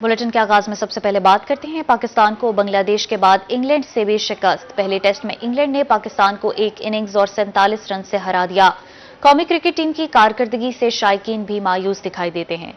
Bulletin کے آغاز میں سب سے پہلے بات کرتے ہیں پاکستان کو بنگلہ دیش کے بعد انگلینڈ سے بھی شکست۔ پہلے ٹیسٹ میں انگلینڈ نے پاکستان کو ایک اننگز اور 47 رن سے ہرا دیا۔ قومی کرکٹ ٹیم کی کارکردگی سے شائقین بھی مایوس دکھائی دیتے ہیں۔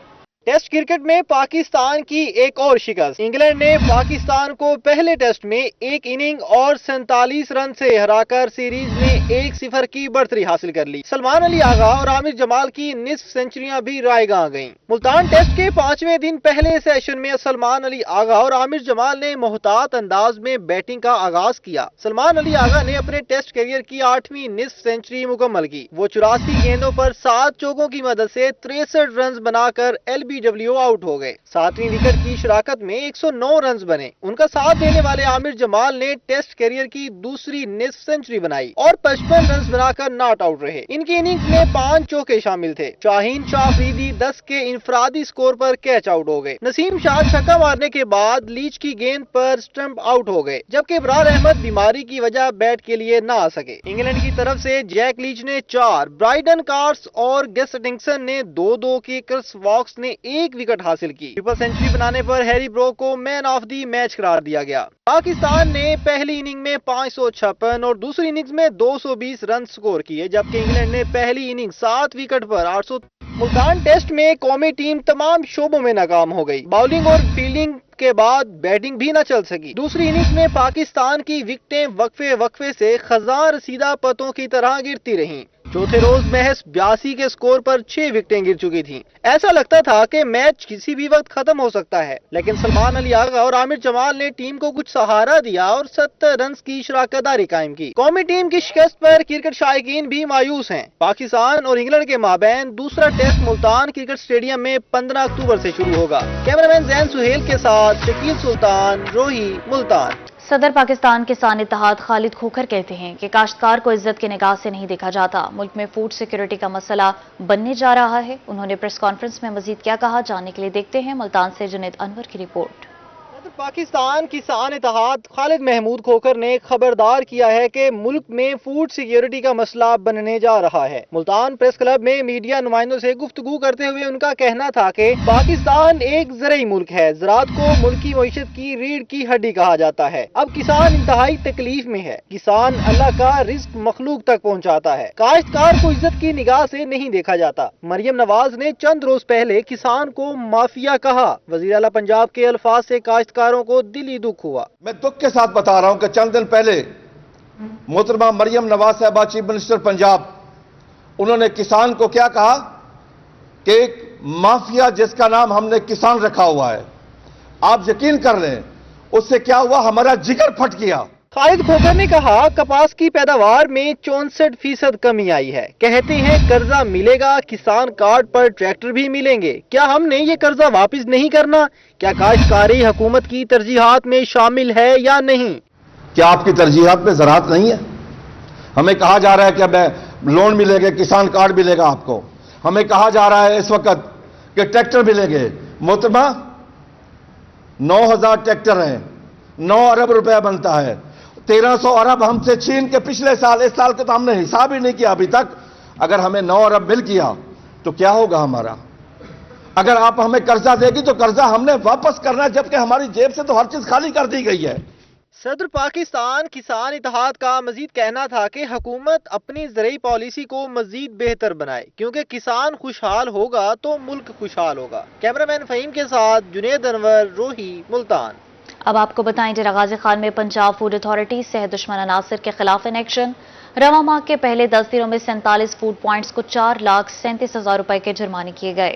ٹیسٹ کرکٹ میں پاکستان کی ایک اور شکست۔ انگلینڈ نے پاکستان کو پہلے ٹیسٹ میں ایک اننگ اور 47 رن سے ہرا کر سیریز میں 1-0 کی برتری حاصل کر لی۔ سلمان علی آغا اور عامر جمال کی نصف سنچریاں بھی رائے گاں گئیں۔ ملتان ٹیسٹ کے 5ویں دن پہلے سیشن میں سلمان علی آغا اور عامر جمال نے محتاط انداز میں بیٹنگ کا آغاز کیا۔ سلمان علی آغا نے اپنے ٹیسٹ کیریئر کی 8ویں نصف سنچری مکمل کی۔ وہ 84 گیندوں پر 7 چوکوں کی مدد سے 63 رنز بنا کر LBW آؤٹ ہو گئے۔ 7ویں وکٹ کی شراکت میں 109 رنز بنے۔ ان کا ساتھ دینے والے عامر جمال نے ٹیسٹ کیریئر کی دوسری نصف سنچری بنائی اور 55 رنز بنا کر ناٹ آؤٹ رہے۔ ان کی اننگز میں 5 چوکے شامل تھے۔ شاہین شاہ افریدی 10 کے انفرادی سکور پر کیچ آؤٹ ہو گئے۔ نسیم شاہ چھکا مارنے کے بعد لیچ کی گیند پر سٹمپ آؤٹ ہو گئے، جبکہ ابرار احمد بیماری کی وجہ بیٹ کے لیے نہ آ سکے۔ انگلینڈ کی طرف سے جیک لیچ نے 4، برائڈن کارس اور گیس ہٹنگسن نے 2 کی، کرس واکس نے 1 وکٹ حاصل کی۔ ٹرپل سنچری بنانے پر ہیری بروک کو مین آف دی میچ قرار دیا گیا۔ پاکستان نے پہلی اننگ میں 556 اور دوسری اننگز میں 220 رن سکور کیے، جبکہ انگلینڈ نے پہلی اننگ 7 وکٹ پر 800۔ ملتان ٹیسٹ میں قومی ٹیم تمام شعبوں میں ناکام ہو گئی۔ باؤلنگ اور فیلڈنگ کے بعد بیٹنگ بھی نہ چل سکی۔ دوسری اننگز میں پاکستان کی وکٹیں وقفے سے خزاں رسیدہ پتوں کی طرح گرتی رہیں۔ چوتھے روز محض 82 کے سکور پر 6 وکٹیں گر چکی تھیں۔ ایسا لگتا تھا کہ میچ کسی بھی وقت ختم ہو سکتا ہے، لیکن سلمان علی آغا اور عامر جمال نے ٹیم کو کچھ سہارا دیا اور 70 رنز کی شراکت داری قائم کی۔ قومی ٹیم کی شکست پر کرکٹ شائقین بھی مایوس ہیں۔ پاکستان اور انگلینڈ کے مابین دوسرا ٹیسٹ ملتان کرکٹ اسٹیڈیم میں 15 اکتوبر سے شروع ہوگا۔ کیمرامین زین سہیل کے ساتھ شکیل سلطان، روہی، ملتان۔ صدر پاکستان کسان اتحاد خالد کھوکھر کہتے ہیں کہ کاشتکار کو عزت کے نگاہ سے نہیں دیکھا جاتا۔ ملک میں فوڈ سیکیورٹی کا مسئلہ بننے جا رہا ہے۔ انہوں نے پریس کانفرنس میں مزید کیا کہا، جاننے کے لیے دیکھتے ہیں ملتان سے جنید انور کی رپورٹ۔ پاکستان کسان اتحاد خالد محمود کھوکھر نے خبردار کیا ہے کہ ملک میں فوڈ سیکیورٹی کا مسئلہ بننے جا رہا ہے۔ ملتان پریس کلب میں میڈیا نمائندوں سے گفتگو کرتے ہوئے ان کا کہنا تھا کہ پاکستان ایک زرعی ملک ہے۔ زراعت کو ملکی معیشت کی ریڑھ کی ہڈی کہا جاتا ہے۔ اب کسان انتہائی تکلیف میں ہے۔ کسان اللہ کا رزق مخلوق تک پہنچاتا ہے۔ کاشتکار کو عزت کی نگاہ سے نہیں دیکھا جاتا۔ مریم نواز نے چند روز پہلے کسان کو مافیا کہا۔ وزیر اعلیٰ پنجاب کے الفاظ سے کاشتکاروں کو دلی دکھ ہوا۔ میں دکھ کے ساتھ بتا رہا ہوں کہ چند دن پہلے محترمہ مریم نواز صاحبہ چیف منسٹر پنجاب، انہوں نے کسان کو کیا کہا کہ ایک مافیا جس کا نام ہم نے کسان رکھا ہوا ہے، آپ یقین کر لیں اس سے کیا ہوا، ہمارا جگر پھٹ گیا۔ خالد کھوکھر نے کہا کپاس کی پیداوار میں 64% کمی آئی ہے۔ کہتے ہیں قرضہ ملے گا، کسان کارڈ پر ٹریکٹر بھی ملیں گے۔ کیا ہم نے یہ قرضہ واپس نہیں کرنا؟ کیا کاشتکاری حکومت کی ترجیحات میں شامل ہے یا نہیں؟ کیا آپ کی ترجیحات میں زراعت نہیں ہے؟ ہمیں کہا جا رہا ہے کہ اب لون ملے گے، کسان کارڈ ملے گا آپ کو۔ ہمیں کہا جا رہا ہے اس وقت کہ ٹریکٹر ملیں گے۔ محترمہ 9000 ٹریکٹر ہیں، 9 ارب روپے بنتا ہے۔ 1300 ارب ہم سے چھین کے پچھلے سال، اس سال کا تو ہم نے حساب ہی نہیں کیا ابھی تک۔ اگر ہمیں 9 ارب مل گیا تو کیا ہوگا ہمارا؟ اگر آپ ہمیں قرضہ دے گی تو قرضہ ہم نے واپس کرنا ہے، جبکہ ہماری جیب سے تو ہر چیز خالی کر دی گئی ہے۔ صدر پاکستان کسان اتحاد کا مزید کہنا تھا کہ حکومت اپنی زرعی پالیسی کو مزید بہتر بنائے، کیونکہ کسان خوشحال ہوگا تو ملک خوشحال ہوگا۔ کیمرامین فہیم کے ساتھ جنید انور، روہی، ملتان۔ اب آپ کو بتائیں ڈیرہ غازی خان میں پنجاب فوڈ اتھارٹی صحت دشمن عناصر کے خلاف ان ایکشن۔ رواں ماہ کے پہلے 10 دنوں میں 47 فوڈ پوائنٹس کو 4,37,000 روپے کے جرمانے کیے گئے۔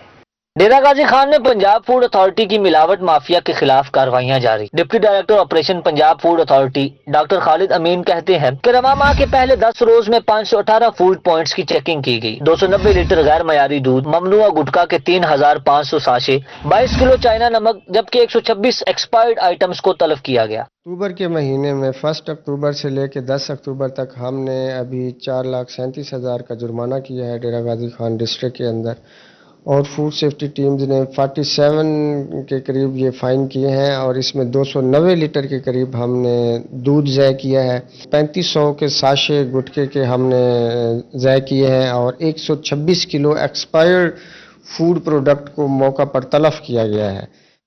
ڈیرہ غازی خان میں پنجاب فوڈ اتھارٹی کی ملاوٹ مافیا کے خلاف کارروائیاں جاری۔ Deputy director operation Punjab food authority doctor Khalid Amin کہتے ہیں کہ رواں ماہ کے پہلے 10 روز میں 518 فوڈ پوائنٹس کی چیکنگ کی گئی۔ 290 لیٹر غیر معیاری دودھ، ممنوعہ گٹکا کے 3500 ساشے، 22 کلو چائنا نمک، جبکہ 126 ایکسپائرڈ آئٹمز کو تلف کیا گیا۔ اکتوبر کے مہینے میں 1 اکتوبر سے لے کے 10 اکتوبر تک ہم نے ابھی 4,37,000 کا جرمانہ کیا ہے ڈیرہ غازی خان ڈسٹرکٹ کے اندر، اور فوڈ سیفٹی ٹیمز نے 47 کے قریب یہ فائن کیے ہیں، اور اس میں 290 لیٹر کے قریب ہم نے دودھ ضائع کیا ہے، 3500 کے ساشے گٹکے کے ہم نے ضائع کیے ہیں، اور 126 کلو ایکسپائرڈ فوڈ پروڈکٹ کو موقع پر تلف کیا گیا ہے۔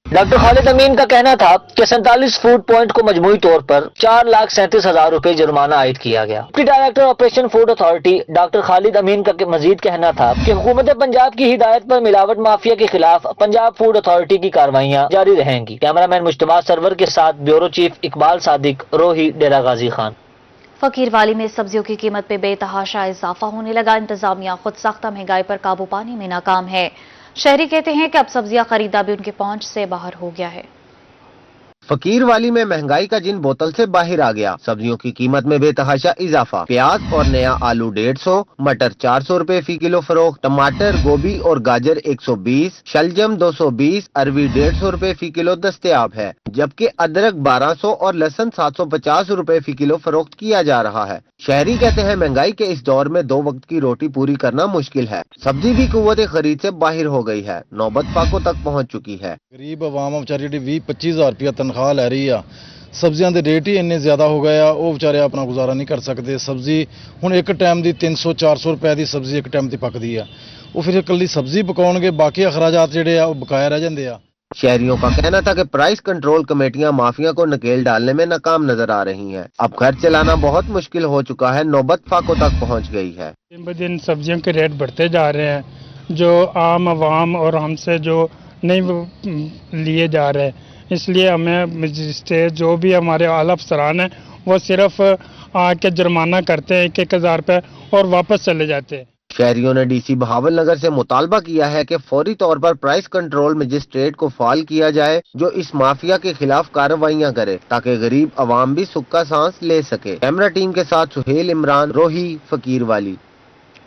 डॉक्टर खालिद अमीन का कहना था कि 47 फूड पॉइंट को मजमूई तौर पर 4,37,000 रुपए जुर्माना आयद किया गया। Deputy director operation food authority doctor Khalid Amin का मजीद कहना था कि हुकूमत पंजाब की हिदायत पर मिलावट माफिया के खिलाफ पंजाब फूड अथॉरिटी की कार्रवाइयाँ जारी रहेंगी। कैमरामैन मुश्तबा सरवर के साथ ब्यूरो चीफ इकबाल सादिक, रोही, डेरा गाजी खान। फकीरवाली में सब्जियों की कीमत में बेतहाशा इजाफा होने लगा। इंतजामिया खुद साख्ता महंगाई पर काबू पाने में नाकाम है। शहरी कहते हैं कि अब सब्जियां खरीदा भी उनके पहुंच से बाहर हो गया है। फकीरवाली में महंगाई का जिन बोतल से बाहर आ गया। सब्जियों की कीमत में बेतहाशा इजाफा। प्याज और नया आलू 150, मटर 400 रुपए फी किलो फरोख्त, टमाटर, गोभी और गाजर 120, शलजम 220, अरवी 150 रुपए फी किलो दस्तयाब है, जबकि अदरक 1200 और लहसुन 750 रुपए फी किलो फरोख्त किया जा रहा है। शहरी कहते हैं महंगाई के इस दौर में 2 वक्त की रोटी पूरी करना मुश्किल है। सब्जी भी कुव्वत खरीद से बाहर हो गई है, नौबत फाकों तक पहुंच चुकी है। गरीब आवाम बेचारी 20-25 हज़ार रुपया तनख्वाह लै रही आ, सब्जियां ਦੇ ਰੇਟ ਹੀ ਇੰਨੇ ਜ਼ਿਆਦਾ ਹੋ ਗਏ ਆ, ਉਹ ਵਿਚਾਰੇ ਆਪਣਾ ਗੁਜ਼ਾਰਾ ਨਹੀਂ ਕਰ ਸਕਦੇ। ਸਬਜ਼ੀ ਹੁਣ ਇੱਕ ਟਾਈਮ ਦੀ 300-400 ਰੁਪਏ ਦੀ ਸਬਜ਼ੀ ਇੱਕ ਟਾਈਮ ਤੇ ਪੱਕਦੀ ਆ, ਉਹ ਫਿਰ ਇਕੱਲੀ ਸਬਜ਼ੀ ਪਕਾਉਣਗੇ, ਬਾਕੀ ਅਖਰਾਜਾਤ ਜਿਹੜੇ ਆ ਉਹ ਬਕਾਇਆ ਰਹਿ ਜਾਂਦੇ ਆ। शहरियों का कहना था कि प्राइस कंट्रोल कमेटियां माफिया को नकेल डालने में नाकाम नजर आ रही हैं। अब घर चलाना बहुत मुश्किल हो चुका है, नौबत फाकों तक पहुंच गई है। दिन ब दिन सब्जियों के रेट बढ़ते जा रहे हैं, जो आम आवाम और हमसे जो नहीं लिए जा रहे हैं, इसलिए हमें मजिस्ट्रेट जो भी हमारे आला अफसरान हैं वो सिर्फ आके जुर्माना करते हैं 1,000 रुपये और वापस चले जाते हैं। शहरियों ने डीसी बहावल नगर से मुतालबा किया है कि फौरी तौर पर प्राइस कंट्रोल मजिस्ट्रेट को फाल किया जाए, जो इस माफिया के खिलाफ कार्रवाइयां करे ताकि गरीब अवाम भी सुख का सांस ले सके। कैमरा टीम के साथ सुहेल इमरान, रोही, फकीरवाली।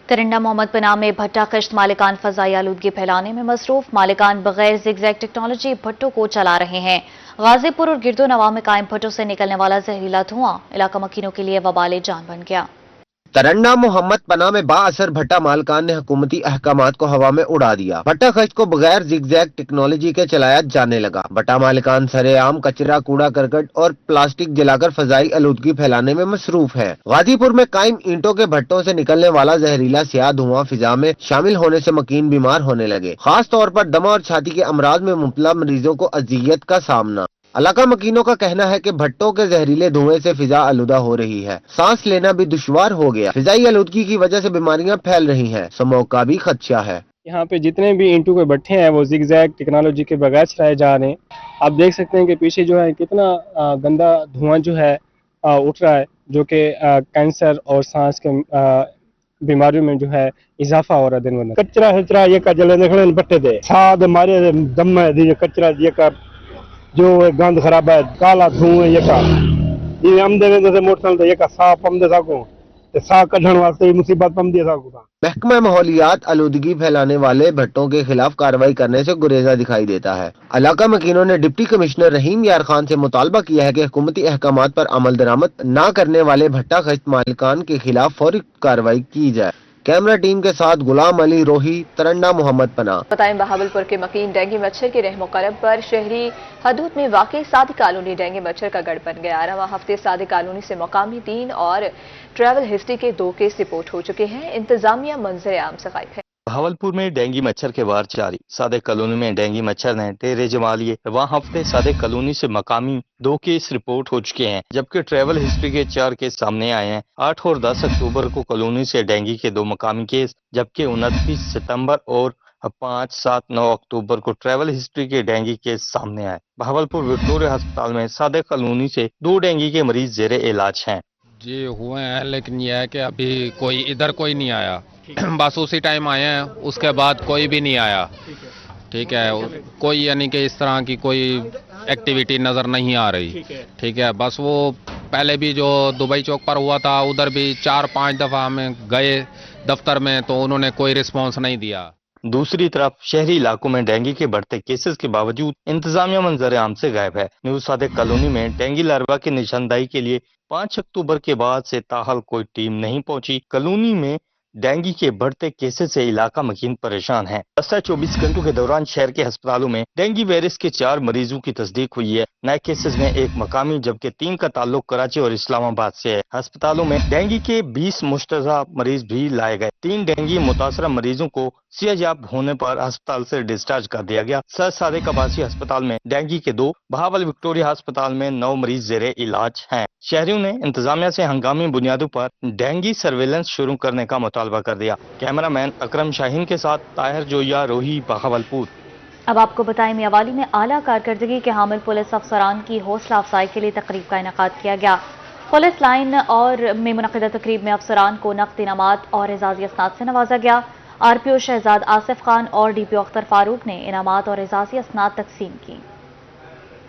करिंडा मोहम्मद पनाह में भट्टा कश्त मालिकान फजाई आलूदगी फैलाने में मसरूफ। मालिकान बगैर ज़िगज़ैग टेक्नोलॉजी भट्टों को चला रहे हैं। गाजीपुर और गिरदो नवा में कायम भट्टों से निकलने वाला जहरीला धुआं इलाका मकीनों के लिए वबाले जान बन गया। तरन्ना मोहम्मद पनाह में बाअसर भट्टा मालकान ने हुकूमती अहकामात को हवा में उड़ा दिया। भट्टा खश्त को बगैर जिगजैग टेक्नोलॉजी के चलाया जाने लगा। भट्टा मालिकान सरेआम कचरा, कूड़ा करकट और प्लास्टिक जलाकर फजाई आलूदगी फैलाने में मसरूफ है। गाजीपुर में कायम ईंटों के भट्टों से निकलने वाला जहरीला स्याह धुआं फिजा में शामिल होने से मकीन बीमार होने लगे। खास तौर पर दमा और छाती के अमराज में मुब्तला मरीजों को अजियत का सामना। इलाका मकीनों का कहना है कि भट्टों के जहरीले धुएं से फिजा आलूदा हो रही है, सांस लेना भी दुश्वार हो गया। फिजाई आलूदगी की वजह से बीमारियां फैल रही हैं, स्मोक का भी खदशा है। यहाँ पे जितने भी इंटू के भट्टे हैं वो जिगजैग टेक्नोलॉजी के बगैर चलाए जा रहे हैं। आप देख सकते हैं कि पीछे जो है कितना गंदा धुआं जो है उठ रहा है, जो कि कैंसर और सांस के बीमारियों में जो है इजाफा हो रहा है दिन ब दिन। कचरा हिचरा ये का जले निकले भट्टे दे साद मारे दम है कचरा ये का जो गंद खराब है, काला धुआं ये का ये आमदे में मोटरसाइकिल ये का साफ आमदे साको ते सा कढण वास्ते मुसीबत पम दिया साको। महकमा माहौलियात आलूदगी फैलाने वाले भट्टों के खिलाफ कार्रवाई करने से गुरेजा दिखाई देता है। इलाका मकीनों ने डिप्टी कमिश्नर रहीम यार खान से मुतालबा किया है कि हुकूमती अहकामात पर अमल दरामद न करने वाले भट्टा खश्त मालिकान के खिलाफ फौरी कार्रवाई की जाए। कैमरा टीम के साथ गुलाम अली, रोही, तरन्ना मोहम्मद पनाह। बताएं बहावलपुर के मकीन डेंगू मच्छर के रहमो करम पर शहरी हदूद में वाकई सादी कॉलोनी डेंगू मच्छर का गढ़ बन गया। रवां हफ्ते सादी कॉलोनी से मकामी 3 और ट्रैवल हिस्ट्री के 2 केस रिपोर्ट हो चुके हैं। इंतजामिया मंजर आम से गायब है। बहावलपुर में डेंगू मच्छर के वार जारी। सादिक कॉलोनी में डेंगू मच्छर ने डेरे जमा लिए। वहाँ हफ्ते सादिक कॉलोनी से मकामी 2 केस रिपोर्ट हो चुके हैं, जबकि ट्रैवल हिस्ट्री के 4 केस सामने आए हैं। 8 और 10 अक्टूबर को कॉलोनी से डेंगू के 2 मकामी केस, जबकि 29 सितंबर और 5, 7, 9 अक्टूबर को ट्रैवल हिस्ट्री के डेंगू केस सामने आए। बहावलपुर विक्टोरिया अस्पताल में सादिक कॉलोनी से 2 डेंगू के मरीज जेरे इलाज हैं। जी हुए हैं, लेकिन यह है कि अभी इधर कोई नहीं आया। बस उसी टाइम आए हैं, उसके बाद कोई भी नहीं आया। ठीक है, कोई यानी कि इस तरह की कोई एक्टिविटी नज़र नहीं आ रही। ठीक है, बस वो पहले भी जो दुबई चौक पर हुआ था उधर भी 4-5 दफ़ा हमें गए दफ्तर में, तो उन्होंने कोई रिस्पॉन्स नहीं दिया। दूसरी तरफ शहरी इलाकों में डेंगू के बढ़ते केसेस के बावजूद इंतजामिया मंजर आम से गायब है। न्यू सादिक कॉलोनी में डेंगू लार्वा की निशानदाही के लिए 5 अक्टूबर के बाद से ताहाल कोई टीम नहीं पहुंची। कॉलोनी में डेंगू के बढ़ते केसेस से इलाका मकीन परेशान है। 24 घंटों के दौरान शहर के अस्पतालों में डेंगू वायरस के 4 मरीजों की तस्दीक हुई है। नए केसेस में 1 मकामी जबकि 3 का ताल्लुक कराची और इस्लामाबाद से है। अस्पतालों में डेंगू के 20 मुश्तजा मरीज भी लाए गए। 3 डेंगू मुतासरा मरीजों को सेहतयाब होने पर अस्पताल से डिस्चार्ज कर दिया गया। सर सादिक अब्बासी अस्पताल में डेंगू के 2, बहावल विक्टोरिया अस्पताल में 9 मरीज जेरे इलाज हैं। शहरियों ने इंतजामिया से हंगामी बुनियादों पर डेंगू सर्वेलेंस शुरू करने का मुतालबा कर दिया। कैमरामैन अकरम शाहीन के साथ ताहिर जोया, रोही, बहावलपुर। अब आपको बताएं, मियावाली में आला कारकर्दगी के हामिल पुलिस अफसरान की हौसला अफजाई के लिए तकरीब का इनेकाद किया गया। पुलिस लाइन और में मुनक़िदा तकरीब में अफसरान को नक़द इनामात और एजाज़ी असनाद से नवाजा गया। आरपीओ शहजाद आसिफ खान और डीपीओ अख्तर फारूक ने इनामात और एजाज़ी असनाद तकसीम की।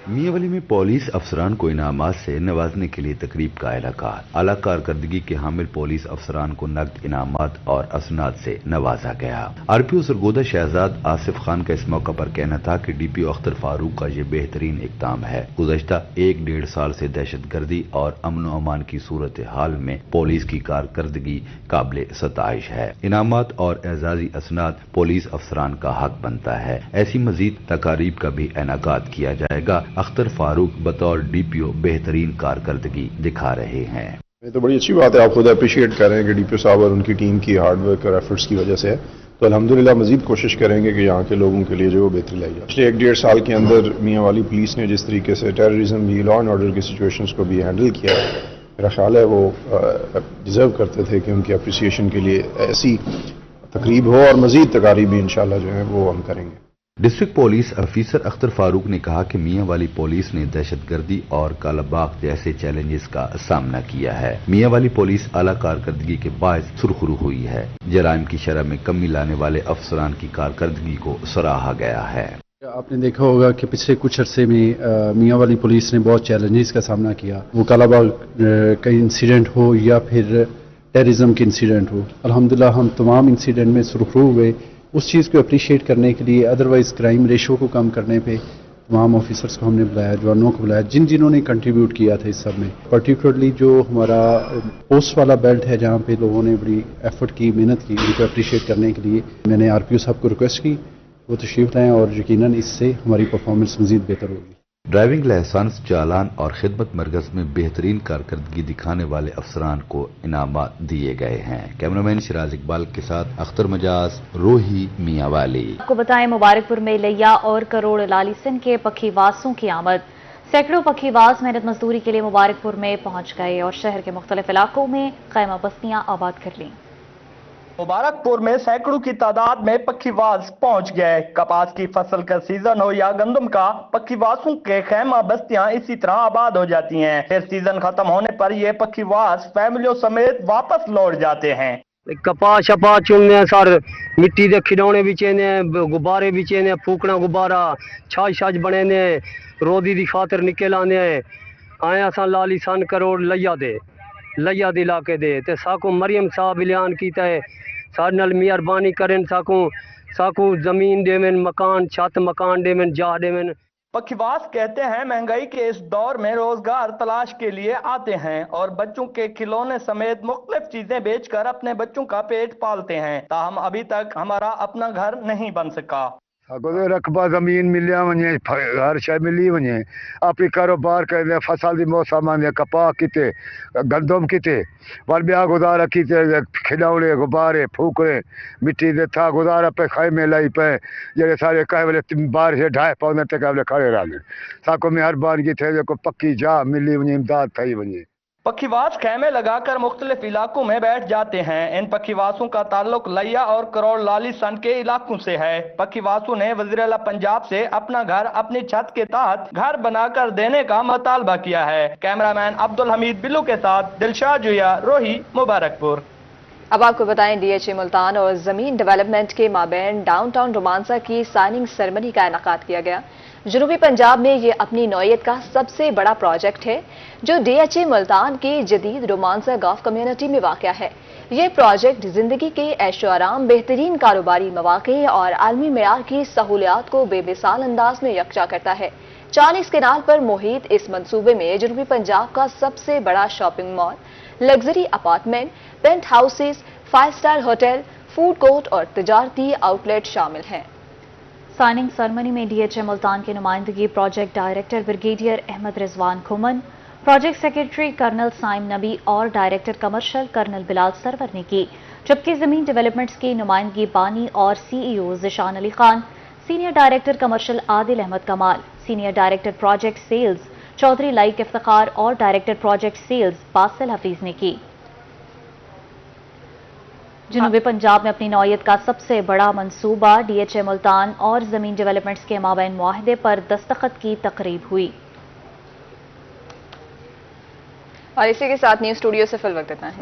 मियावली में पुलिस अफसरान को इनामात से नवाजने के लिए तकरीब का इनेकाद। आला कारकर्दगी के हामिल पुलिस अफसरान को नकद इनामात और असनाद से नवाजा गया। आरपीओ सरगोदा शहजाद आसिफ खान का इस मौका पर कहना था कि डीपीओ अख्तर फारूक का ये बेहतरीन इक़दाम है। गुज़श्ता 1-1.5 साल से दहशत गर्दी और अमन व अमान की सूरत हाल में पुलिस की कारकर्दगी काबिल सताइश है। इनामात और एजाजी असनाद पुलिस अफसरान का हक बनता है। ऐसी मजीद तकारीब का भी इनेकाद किया जाएगा। अख्तर फारूक बतौर डीपीओ बेहतरीन कारकर्दगी दिखा रहे हैं। ये तो बड़ी अच्छी बात है, आप खुद अप्रिशिएट कर रहे हैं कि डीपीओ साहब और उनकी टीम की हार्ड वर्क और एफर्ट्स की वजह से है। तो अल्हम्दुलिल्लाह मजीद कोशिश करेंगे कि यहाँ के लोगों के लिए जो बेहतरी लाई जाए। पिछले 1-1.5 साल के अंदर मियांवाली पुलिस ने जिस तरीके से टेररिज्म भी, लॉ एंड ऑर्डर की सिचुएशंस को भी हैंडल किया है, मेरा ख्याल है वो डिजर्व करते थे कि उनकी अप्रिसिएशन के लिए ऐसी तकरीब हो और मजीद तकारीब भी इंशाल्लाह जो है वो हम करेंगे। District police officer Akhtar Farooq ने कहा कि मियांवाली पुलिस ने दहशतगर्दी और कालाबाग जैसे चैलेंजेस का सामना किया है। मियांवाली पुलिस आला कारकर्दगी के बायस सुरखरू हुई है। जराइम की शरह में कमी लाने वाले अफसरान की कारकर्दगी को सराहा गया है। आपने देखा होगा कि पिछले कुछ अरसे में मियांवाली पुलिस ने बहुत चैलेंजेस का सामना किया, वो कालाबाग का इंसिडेंट हो या फिर टेररिज्म के इंसिडेंट हो। अल्हम्दुलिल्लाह हम तमाम इंसिडेंट में सुरखरू हुए। उस चीज़ को अप्रिशिएट करने के लिए, अदरवाइज क्राइम रेशो को कम करने पे तमाम ऑफिसर्स को हमने बुलाया, जवानों को बुलाया, जिन्होंने कंट्रीब्यूट किया था इस सब में। पर्टिकुलरली जो हमारा पोस्ट वाला बेल्ट है, जहाँ पे लोगों ने बड़ी एफर्ट की, मेहनत की, उनको अप्रिशिएट करने के लिए मैंने आरपीओ साहब को रिक्वेस्ट की, वो तशरीफ लाएं और यकीनन इससे हमारी परफॉर्मेंस मजीद बेहतर होगी। ड्राइविंग लाइसेंस, चालान और खिदमत मरकज में बेहतरीन कारकर्दगी दिखाने वाले अफसरान को इनामात दिए गए हैं। कैमरामैन सिराज इकबाल के साथ अख्तर मजाज, रोही, मियांवाली। आपको बताएं, मुबारकपुर में लैया और करोड़ लालिसन के पखीवासों की आमद। सैकड़ों पखीवास मेहनत मजदूरी के लिए मुबारकपुर में पहुंच गए और शहर के मुख्तलिफ इलाकों में खैमा बस्तियां आबाद कर लीं। मुबारकपुर में सैकड़ों की तादाद में पखीवास पहुंच गए। कपास की फसल का सीजन हो या गंदम का, पखीवासों के खैमा बस्तियां इसी तरह आबाद हो जाती हैं। फिर सीजन खत्म होने पर ये पखीवास फैमिलियों समेत वापस लौट जाते हैं। कपास शपा चुनने सर, मिट्टी के खिलौने बिचे ने, गुब्बारे बिचे ने, फूकना गुब्बारा, छाछ बने ने, रोदी की खातर निकल आने आए असा लाली सन करोड़ लैया दे इलाके दे ते साकू मरियम साहब ऐलान कीता है साडे नाल मेहरबानी करें, साकू जमीन देवन, मकान छत मकान देवन, जा देवन। पखीवास कहते हैं महंगाई के इस दौर में रोजगार तलाश के लिए आते हैं और बच्चों के खिलौने समेत मुख्तलिफ चीजें बेचकर अपने बच्चों का पेट पालते हैं। ताहम अभी तक हमारा अपना घर नहीं बन सका। रकबा जमीन मिलिया वने, हर शय मिली वने, अपनी कारोबार कर फसल की मौसम आने, कपास किते, गंदम किते, वन ब्याह गुजारा किते, खिलौने गुब्बारे फूकने, मिट्टी दे था गुजारा पे खैमे लाई पे, जेडे सारे कहे वाले बारिश ढाए पौने ते कहे खड़े रहे। साको मेहरबान की थे को पक्की जा मिली वने, इमदाद थी वने। पखीवास खैमे लगाकर मुख्तलिफ इलाकों में बैठ जाते हैं। इन पखीवासों का ताल्लुक लैया और करोड़ लाली सन के इलाकों से है। पखीवासों ने वज़ीर-ए-आला पंजाब से अपना घर अपनी छत के तहत घर बनाकर देने का मुतालबा किया है। कैमरामैन अब्दुल हमीद बिल्लू के साथ दिलशाद जुया, रोही, मुबारकपुर। अब आपको बताएं, डीएचए मुल्तान और जमीन डेवलपमेंट के माबैन डाउनटाउन रोमांसा की साइनिंग सेरेमनी का इनेकाद किया गया। जनूबी पंजाब में ये अपनी नौयत का सबसे बड़ा प्रोजेक्ट है जो डीएचए मुल्तान की जदीद रोमांसा गल्फ कम्युनिटी में वाक़या है। ये प्रोजेक्ट जिंदगी के ऐशो आराम, बेहतरीन कारोबारी मौक़े और आलमी मेयार की सहूलियात को बेमिसाल अंदाज में यकजा करता है। चालीस केनाल पर मुहित इस मंसूबे में जनूबी पंजाब का सबसे बड़ा shopping mall, luxury apartment, penthouses, 5 star hotel, food court और तजारती आउटलेट शामिल हैं। साइनिंग सेरेमनी में डीएचए मुल्तान की नुमाइंदगी project director brigadier Ahmed Rizwan Khuman, project secretary colonel Saim Nabi और director commercial colonel Bilal Sarwar ने की। जबकि ज़मीन डेवलपमेंट्स की नुमाइंदगी बानी और CEO Zeeshan Ali Khan, senior director commercial Adil Ahmed Kamal, senior director project sales Chaudhry Laiq Iftikhar और director project sales Basil Hafeez ने की। जनूबी पंजाब में अपनी नौयत का सबसे बड़ा मंसूबा DHA मुल्तान और ज़मीन डेवलपमेंट्स के माबैन मुआहदे पर दस्तखत की तकरीब हुई। और इसी के साथ न्यूज़ स्टूडियो से फिल वक्त इतना है।